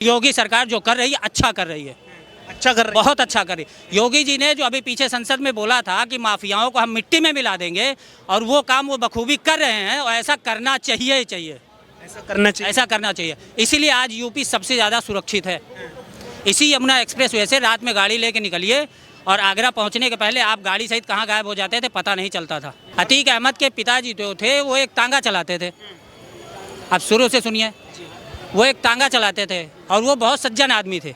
योगी सरकार जो कर रही है अच्छा कर रही है, अच्छा कर रहे हैं। बहुत अच्छा कर रही है। योगी जी ने जो अभी पीछे संसद में बोला था कि माफियाओं को हम मिट्टी में मिला देंगे, और वो काम वो बखूबी कर रहे हैं, और ऐसा करना चाहिए ही चाहिए, ऐसा करना चाहिए। ऐसा करना चाहिए। इसीलिए आज यूपी सबसे ज़्यादा सुरक्षित है। इसी यमुना एक्सप्रेस वे से रात में गाड़ी लेके निकलिए और आगरा पहुंचने के पहले आप गाड़ी सहित कहाँ गायब हो जाते थे पता नहीं चलता था। अतीक अहमद के पिताजी जो थे वो एक तांगा चलाते थे, अब शुरू से सुनिए। वो एक तांगा चलाते थे और वो बहुत सज्जन आदमी थे,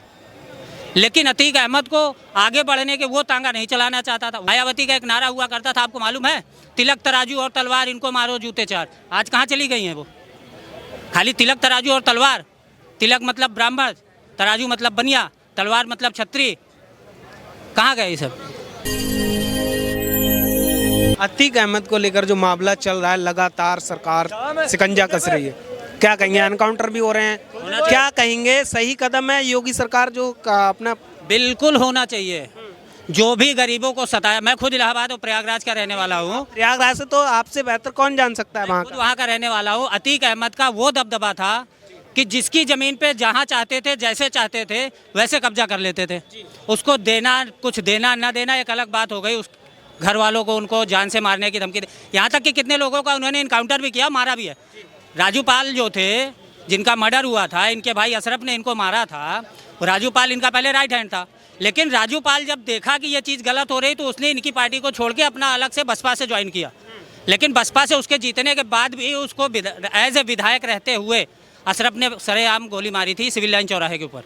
लेकिन अतीक अहमद को आगे बढ़ने के वो तांगा नहीं चलाना चाहता था। मायावती का एक नारा हुआ करता था, आपको मालूम है, तिलक तराजू और तलवार इनको मारो जूते चार। आज कहाँ चली गई हैं वो? खाली तिलक तराजू और तलवार, तिलक मतलब ब्राह्मण, तराजू मतलब बनिया, तलवार मतलब छत्री, कहाँ गए ये सब? अतीक अहमद को लेकर जो मामला चल रहा है, लगातार सरकार शिकंजा कस रही है, क्या कहेंगे? एनकाउंटर भी हो रहे हैं, क्या कहेंगे? सही कदम है योगी सरकार जो अपना? बिल्कुल होना चाहिए। जो भी गरीबों को सताया, मैं खुद इलाहाबाद और प्रयागराज का रहने वाला हूँ, प्रयागराज से तो आपसे बेहतर कौन जान सकता है वहाँ खुद का? वहाँ का रहने वाला हूँ। अतीक अहमद का वो दबदबा था कि जिसकी ज़मीन पे जहाँ चाहते थे, जैसे चाहते थे वैसे कब्जा कर लेते थे। उसको देना, कुछ देना ना देना एक अलग बात हो गई। उस घर वालों को उनको जान से मारने की धमकी दी, यहाँ तक कि कितने लोगों का उन्होंने इनकाउंटर भी किया, मारा भी है। राजू पाल जो थे, जिनका मर्डर हुआ था, इनके भाई अशरफ ने इनको मारा था। राजू पाल इनका पहले राइट हैंड था, लेकिन राजू पाल जब देखा कि ये चीज़ गलत हो रही तो उसने इनकी पार्टी को छोड़ के अपना अलग से बसपा से ज्वाइन किया। लेकिन बसपा से उसके जीतने के बाद भी उसको एज ए विधायक रहते हुए अशरफ ने सरेआम गोली मारी थी सिविल लाइन चौराहे के ऊपर।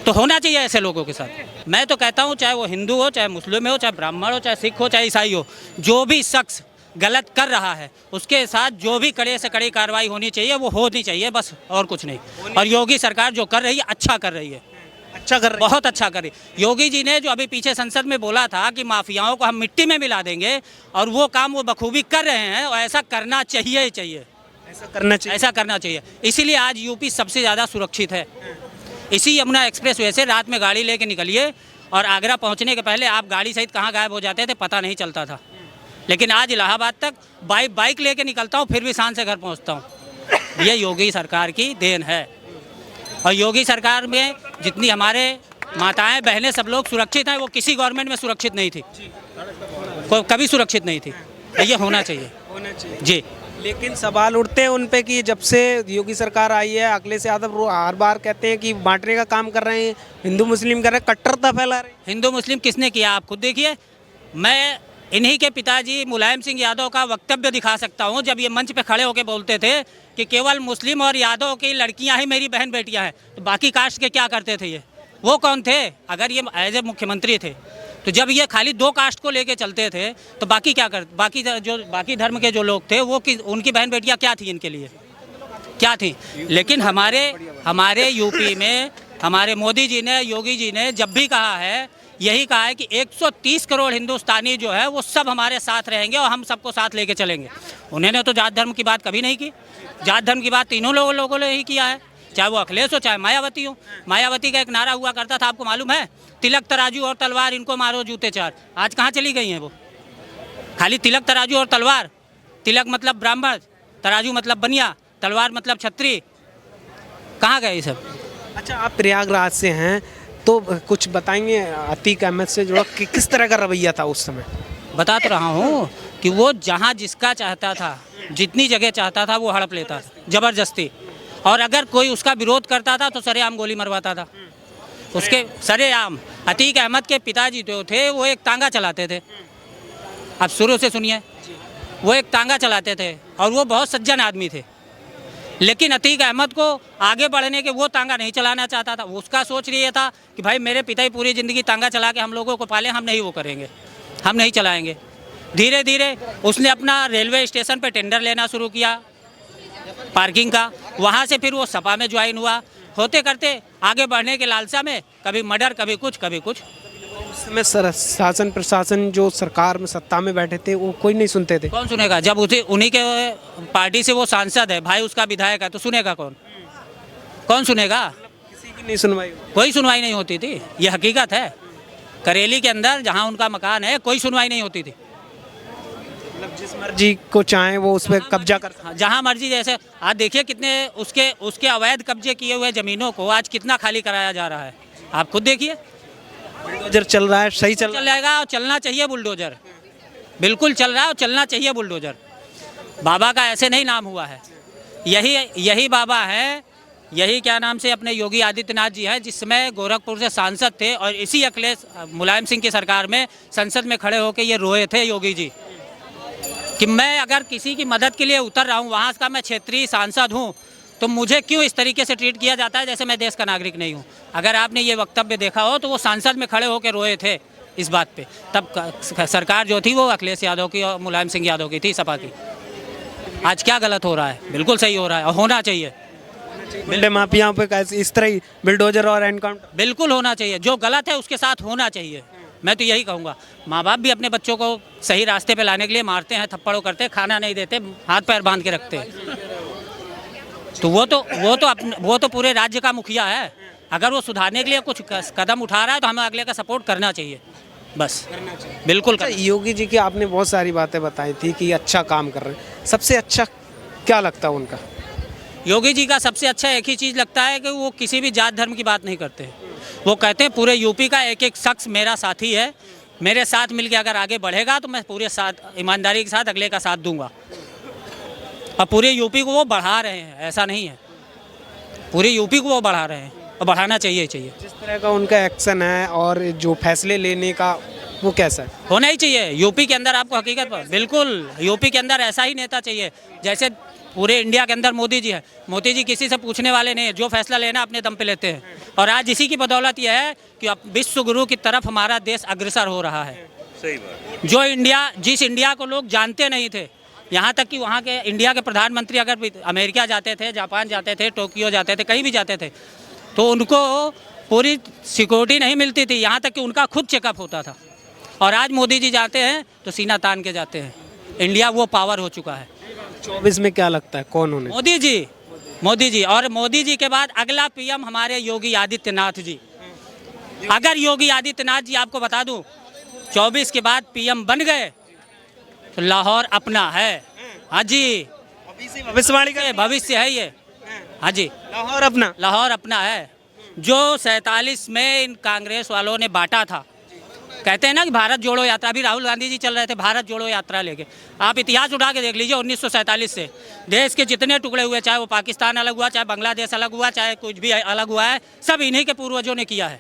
तो होना चाहिए ऐसे लोगों के साथ। मैं तो कहता हूँ, चाहे वो हिंदू हो, चाहे मुस्लिम हो, चाहे ब्राह्मण हो, चाहे सिख हो, चाहे ईसाई हो, जो भी शख्स गलत कर रहा है उसके साथ जो भी कड़े से कड़ी कार्रवाई होनी चाहिए वो होनी चाहिए, बस और कुछ नहीं। और योगी सरकार जो कर रही है अच्छा कर रही है, अच्छा कर रहे बहुत अच्छा कर रही है। योगी जी ने जो अभी पीछे संसद में बोला था कि माफियाओं को हम मिट्टी में मिला देंगे, और वो काम वो बखूबी कर रहे हैं, और ऐसा करना चाहिए ही चाहिए, हैं, ऐसा करना चाहिए। ऐसा करना चाहिए। इसीलिए आज यूपी सबसे ज़्यादा सुरक्षित है। इसी यमुना एक्सप्रेस वे से रात में गाड़ी लेके निकलिए और आगरा पहुंचने के पहले आप गाड़ी सहित कहाँ गायब हो जाते थे पता नहीं चलता था। लेकिन आज इलाहाबाद तक बाइक लेके निकलता हूँ, फिर भी शान से घर पहुँचता हूँ। ये योगी सरकार की देन है। और योगी सरकार में जितनी हमारे माताएं बहनें सब लोग सुरक्षित हैं, वो किसी गवर्नमेंट में सुरक्षित नहीं थी, कभी सुरक्षित नहीं थी। ये होना चाहिए जी। लेकिन सवाल उठते हैं उन पे कि जब से योगी सरकार आई है, अखिलेश यादव हर बार कहते हैं कि बांटने का काम कर रहे हैं, हिंदू मुस्लिम कर रहे हैं, कट्टरता फैला रहे हैं। हिंदू मुस्लिम किसने किया? आप खुद देखिए। मैं इन्हीं के पिताजी मुलायम सिंह यादव का वक्तव्य दिखा सकता हूं, जब ये मंच पे खड़े होकर बोलते थे कि केवल मुस्लिम और यादव की लड़कियां ही मेरी बहन बेटियां हैं, तो बाकी कास्ट के क्या करते थे? ये वो कौन थे? अगर ये एज ए मुख्यमंत्री थे तो जब ये खाली दो कास्ट को लेके चलते थे तो बाकी क्या कर, बाकी धर्म के जो लोग थे वो उनकी बहन बेटियां क्या थी, इनके लिए क्या थी? लेकिन हमारे यूपी में हमारे मोदी जी ने, योगी जी ने जब भी कहा है, यही कहा है कि 130 करोड़ हिंदुस्तानी जो है वो सब हमारे साथ रहेंगे और हम सबको साथ लेके चलेंगे। उन्होंने तो जात धर्म की बात कभी नहीं की। जात धर्म की बात तीनों लोगों ने ही किया है, चाहे वो अखिलेश हो, चाहे मायावती हो। मायावती का एक नारा हुआ करता था, आपको मालूम है, तिलक तराजू और तलवार इनको मारो जूते चार। आज कहाँ चली गई हैं वो? खाली तिलक तराजू और तलवार, तिलक मतलब ब्राह्मण, तराजू मतलब बनिया, तलवार मतलब छत्री, कहाँ गए ये सब? अच्छा, आप प्रयागराज से हैं तो कुछ बताएंगे अतीक अहमद से जुड़ा कि किस तरह का रवैया था उस समय? बता तो रहा हूँ कि वो जहाँ जिसका चाहता था, जितनी जगह चाहता था वो हड़प लेता था ज़बरदस्ती, और अगर कोई उसका विरोध करता था तो सरेआम गोली मरवाता था उसके, सरेआम। अतीक अहमद के पिताजी जो थे वो एक तांगा चलाते थे, अब शुरू से सुनिए। वो एक तांगा चलाते थे और वो बहुत सज्जन आदमी थे, लेकिन अतीक अहमद को आगे बढ़ने के वो तांगा नहीं चलाना चाहता था। उसका सोच ये था कि भाई मेरे पिता ही पूरी ज़िंदगी तांगा चला के हम लोगों को पाले, हम नहीं वो करेंगे, हम नहीं चलाएंगे। धीरे धीरे उसने अपना रेलवे स्टेशन पे टेंडर लेना शुरू किया पार्किंग का, वहाँ से फिर वो सपा में ज्वाइन हुआ। होते करते आगे बढ़ने के लालसा में कभी मर्डर, कभी कुछ, कभी कुछ। उस समय शासन प्रशासन जो सरकार में सत्ता में बैठे थे वो कोई नहीं सुनते थे। कौन सुनेगा? जब उन्हीं के पार्टी से वो सांसद है, भाई उसका विधायक है, तो सुनेगा कौन? कौन सुनेगा? किसी की नहीं सुनवाई। कोई सुनवाई नहीं होती थी, ये हकीकत है। करेली के अंदर जहाँ उनका मकान है कोई सुनवाई नहीं होती थी। मतलब जिस मर्जी को चाहे वो उस पर कब्जा कर सकते हाँ, जहाँ मर्जी, जैसे आज देखिए कितने उसके अवैध कब्जे किए हुए ज़मीनों को आज कितना खाली कराया जा रहा है, आप खुद देखिए। हैं। बुलडोजर चल रहा है, सही चल रहा चल जाएगा और चलना चाहिए बुलडोजर, बिल्कुल चल रहा है और चलना चाहिए बुलडोजर। बाबा का ऐसे नहीं नाम हुआ है, यही बाबा है, यही क्या नाम से अपने योगी आदित्यनाथ जी हैं, जिसमें गोरखपुर से सांसद थे और इसी अखिलेश मुलायम सिंह की सरकार में संसद में खड़े होकर ये रोए थे योगी जी कि मैं अगर किसी की मदद के लिए उतर रहा हूँ, वहाँ का मैं क्षेत्रीय सांसद हूँ, तो मुझे क्यों इस तरीके से ट्रीट किया जाता है जैसे मैं देश का नागरिक नहीं हूँ। अगर आपने ये वक्तव्य देखा हो तो वो सांसद में खड़े होकर रोए थे इस बात पे। तब सरकार जो थी वो अखिलेश यादव की और मुलायम सिंह यादव की थी, सपा की। आज क्या गलत हो रहा है? बिल्कुल सही हो रहा है और होना चाहिए, गुंडे माफियाओं पे कैसे इस तरह ही बुलडोजर और एनकाउंटर। बिल्कुल होना चाहिए। जो गलत है उसके साथ होना चाहिए, मैं तो यही कहूँगा। माँ बाप भी अपने बच्चों को सही रास्ते पे लाने के लिए मारते हैं, थप्पड़ों करते हैं, खाना नहीं देते, हाथ पैर बांध के रखते हैं, तो वो तो पूरे राज्य का मुखिया है। अगर वो सुधारने के लिए कुछ कदम उठा रहा है तो हमें अगले का सपोर्ट करना चाहिए, बस बिल्कुल। योगी जी की आपने बहुत सारी बातें बताई थी कि अच्छा काम कर रहे हैं, सबसे अच्छा क्या लगता है उनका? योगी जी का सबसे अच्छा एक ही चीज़ लगता है कि वो किसी भी जात धर्म की बात नहीं करते। वो कहते हैं पूरे यूपी का एक एक शख्स मेरा साथी है, मेरे साथ मिलकर अगर आगे बढ़ेगा तो मैं पूरे साथ ईमानदारी के साथ अगले का साथ दूंगा। और पूरे यूपी को वो बढ़ा रहे हैं, ऐसा नहीं है, पूरी यूपी को वो बढ़ा रहे हैं और बढ़ाना चाहिए जिस तरह का उनका एक्शन है और जो फैसले लेने का वो कैसा है? होना ही चाहिए यूपी के अंदर। आपको हकीकत पर बिल्कुल यूपी के अंदर ऐसा ही नेता चाहिए जैसे पूरे इंडिया के अंदर मोदी जी है। मोदी जी किसी से पूछने वाले नहीं है, जो फैसला लेना अपने दम पे लेते हैं। और आज इसी की बदौलत यह है कि अब विश्व गुरु की तरफ हमारा देश अग्रसर हो रहा है। सही बात। जिस इंडिया को लोग जानते नहीं थे, यहाँ तक कि वहाँ के इंडिया के प्रधानमंत्री अगर अमेरिका जाते थे, जापान जाते थे, टोक्यो जाते थे, कहीं भी जाते थे, तो उनको पूरी सिक्योरिटी नहीं मिलती थी, यहाँ तक कि उनका खुद चेकअप होता था। और आज मोदी जी जाते हैं तो सीना तान के जाते हैं। इंडिया वो पावर हो चुका है। 24 में क्या लगता है कौन होने? मोदी जी और मोदी जी के बाद अगला पीएम हमारे योगी आदित्यनाथ जी। अगर योगी आदित्यनाथ जी, आपको बता दूं, 24 के बाद पीएम बन गए तो लाहौर अपना है। हाँ जी, भविष्यवाणी का भविष्य है ये। हाँ जी, लाहौर अपना है। जो 47 में इन कांग्रेस वालों ने बांटा था, कहते हैं ना कि भारत जोड़ो यात्रा, अभी राहुल गांधी जी चल रहे थे भारत जोड़ो यात्रा लेके। आप इतिहास उठा के देख लीजिए, 1947 से देश के जितने टुकड़े हुए, चाहे वो पाकिस्तान अलग हुआ, चाहे बांग्लादेश अलग हुआ, चाहे कुछ भी अलग हुआ है, सब इन्हीं के पूर्वजों ने किया है,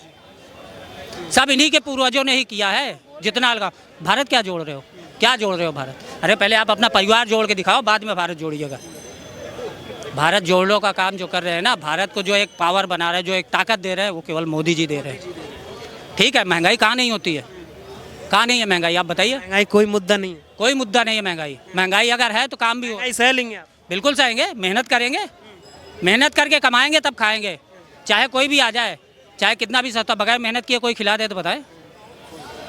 सब इन्हीं के पूर्वजों ने ही किया है। जितना अलग, भारत क्या जोड़ रहे हो, क्या जोड़ रहे हो भारत? अरे पहले आप अपना परिवार जोड़ के दिखाओ, बाद में भारत जोड़िएगा। भारत जोड़ने का काम जो कर रहे हैं ना, भारत को जो एक पावर बना रहे हैं, जो एक ताकत दे रहे हैं, वो केवल मोदी जी दे रहे हैं। ठीक है, महंगाई कहाँ नहीं होती है? कहाँ नहीं है महंगाई? आप बताइए। महंगाई कोई मुद्दा नहीं है, कोई मुद्दा नहीं है महंगाई अगर है तो काम भी हो। सह लेंगे आप? बिल्कुल सहेंगे, मेहनत करेंगे, मेहनत करके कमाएंगे तब खाएंगे। चाहे कोई भी आ जाए, चाहे कितना भी सस्ता, बगैर मेहनत किए कोई खिला दे तो बताए?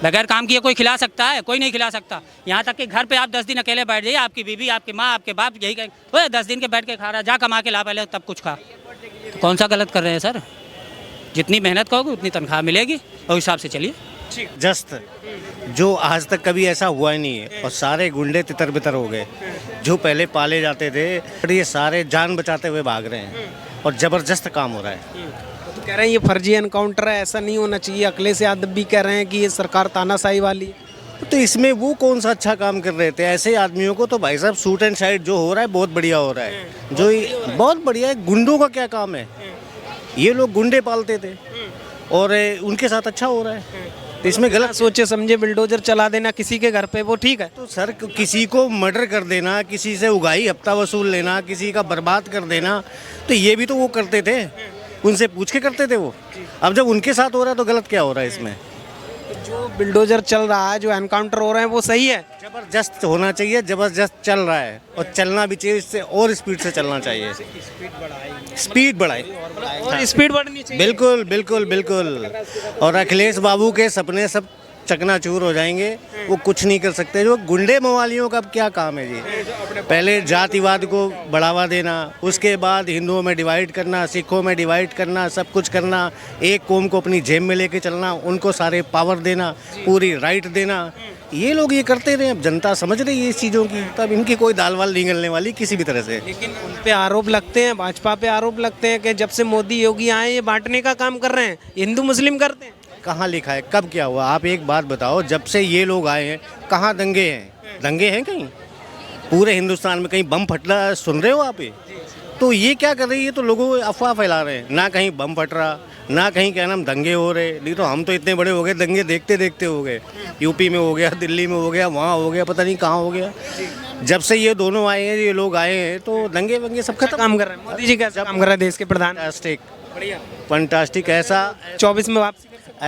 बगैर काम किए कोई खिला सकता है? कोई नहीं खिला सकता। यहाँ तक कि घर पे आप 10 दिन अकेले बैठ जाइए, आपकी बीवी, आपकी माँ, आपके बाप यही कहेंगे, ओए 10 दिन के बैठ के खा रहा, जा कमा के ला पहले तब कुछ खा। तो कौन सा गलत कर रहे हैं सर? जितनी मेहनत करोगे उतनी तनख्वाह मिलेगी, और हिसाब से चलिए। जस्ट जो आज तक कभी ऐसा हुआ ही नहीं है, और सारे गुंडे तितर बितर हो गए। जो पहले पाले जाते थे, ये सारे जान बचाते हुए भाग रहे हैं और ज़बरदस्त काम हो रहा है। तो कह रहे हैं ये फर्जी एनकाउंटर है, ऐसा नहीं होना चाहिए। अखिलेश यादव भी कह रहे हैं कि ये सरकार तानाशाही वाली है। तो इसमें वो कौन सा अच्छा काम कर रहे थे? ऐसे आदमियों को तो भाई साहब शूट एंड साइड जो हो रहा है बहुत बढ़िया हो रहा है, बहुत बढ़िया है। गुंडों का क्या काम है? ये लोग गुंडे पालते थे और उनके साथ अच्छा हो रहा है। तो इसमें गलत सोचे समझे बुलडोजर चला देना किसी के घर पे, वो ठीक है? तो सर किसी को मर्डर कर देना, किसी से उगाही हफ्ता वसूल लेना, किसी का बर्बाद कर देना, तो ये भी तो वो करते थे, उनसे पूछ के करते थे वो। अब जब उनके साथ हो रहा है तो गलत क्या हो रहा है इसमें? जो बुलडोजर चल रहा है, जो एनकाउंटर हो रहे हैं, वो सही है? जबरदस्त होना चाहिए, जबरदस्त चल रहा है और चलना भी चाहिए, इससे और स्पीड से चलना चाहिए। स्पीड बढ़ाई और स्पीड बढ़नी चाहिए। बिल्कुल बिल्कुल बिल्कुल। और अखिलेश बाबू के सपने सब चकनाचूर हो जाएंगे, वो कुछ नहीं कर सकते। जो गुंडे मवालियों का अब क्या काम है जी? पहले जातिवाद को बढ़ावा देना, उसके बाद हिंदुओं में डिवाइड करना, सिखों में डिवाइड करना, सब कुछ करना, एक कौम को अपनी जेब में लेके चलना, उनको सारे पावर देना, पूरी राइट देना, ये लोग ये करते रहे, अब जनता समझ रही है इस चीज़ों की, तब इनकी कोई दाल वाल नहीं गलने वाली किसी भी तरह से। लेकिन उन पे आरोप लगते हैं, भाजपा पे आरोप लगते हैं कि जब से मोदी योगी आए ये बांटने का काम कर रहे हैं, हिंदू मुस्लिम करते हैं। कहाँ लिखा है, कब क्या हुआ? आप एक बात बताओ, जब से ये लोग आए हैं कहाँ दंगे हैं? दंगे हैं कहीं? पूरे हिंदुस्तान में कहीं बम फटना सुन रहे हो आप? ये तो ये क्या कर रही है, तो लोगों को अफवाह फैला रहे हैं, ना कहीं बम फट रहा, ना कहीं क्या नाम दंगे हो रहे। नहीं तो हम तो इतने बड़े हो गए, दंगे देखते देखते हो गए, यूपी में हो गया, दिल्ली में हो गया, वहाँ हो गया, पता नहीं कहाँ हो गया। जब से ये दोनों आए हैं, ये लोग आए हैं, तो दंगे वंगे सब खत्म। काम कर रहे हैं मोदी जी, कैसा काम कर रहे हैं देश के प्रधान? फंटास्टिक, बढ़िया। फंटास्टिक। ऐसा 24 में वापसी कर सकते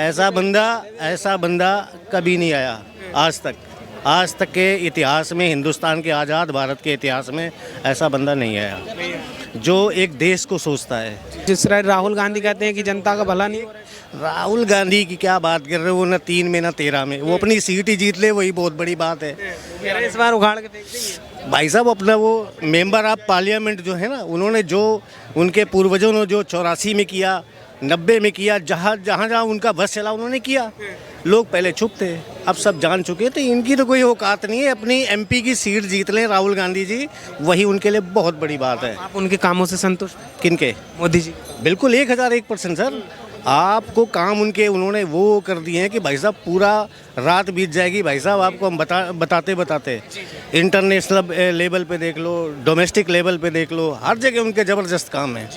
ऐसा बंदा कभी नहीं आया आज तक के इतिहास में, हिंदुस्तान के आज़ाद भारत के इतिहास में ऐसा बंदा नहीं आया जो एक देश को सोचता है। हैं। जिस तरह राहुल गांधी कहते हैं कि जनता का भला नहीं हो रहा है। राहुल गांधी की क्या बात कर रहे हो, वो ना 3 में ना 13 में, वो अपनी सीट ही जीत ले, वही बहुत बड़ी बात है। कह रहे हैं इस बार उखाड़ के फेंक देंगे। भाई साहब, अपना वो मेंबर ऑफ पार्लियामेंट जो है ना, उन्होंने जो उनके पूर्वजों ने जो 84 में किया, 90 में किया, जहाँ उनका बस चला उन्होंने किया। लोग पहले चुप थे, अब सब जान चुके थे। इनकी तो कोई औकात नहीं है, अपनी एमपी की सीट जीत लें राहुल गांधी जी, वही उनके लिए बहुत बड़ी बात है। आप उनके कामों से संतुष्ट हैं? किनके? मोदी जी। बिल्कुल 1001% सर। आपको काम उनके उन्होंने वो कर दिए हैं कि भाई साहब पूरा रात बीत जाएगी भाई साहब, आपको हम बताते इंटरनेशनल लेवल पे देख लो, डोमेस्टिक लेवल पे देख लो, हर जगह उनके ज़बरदस्त काम है।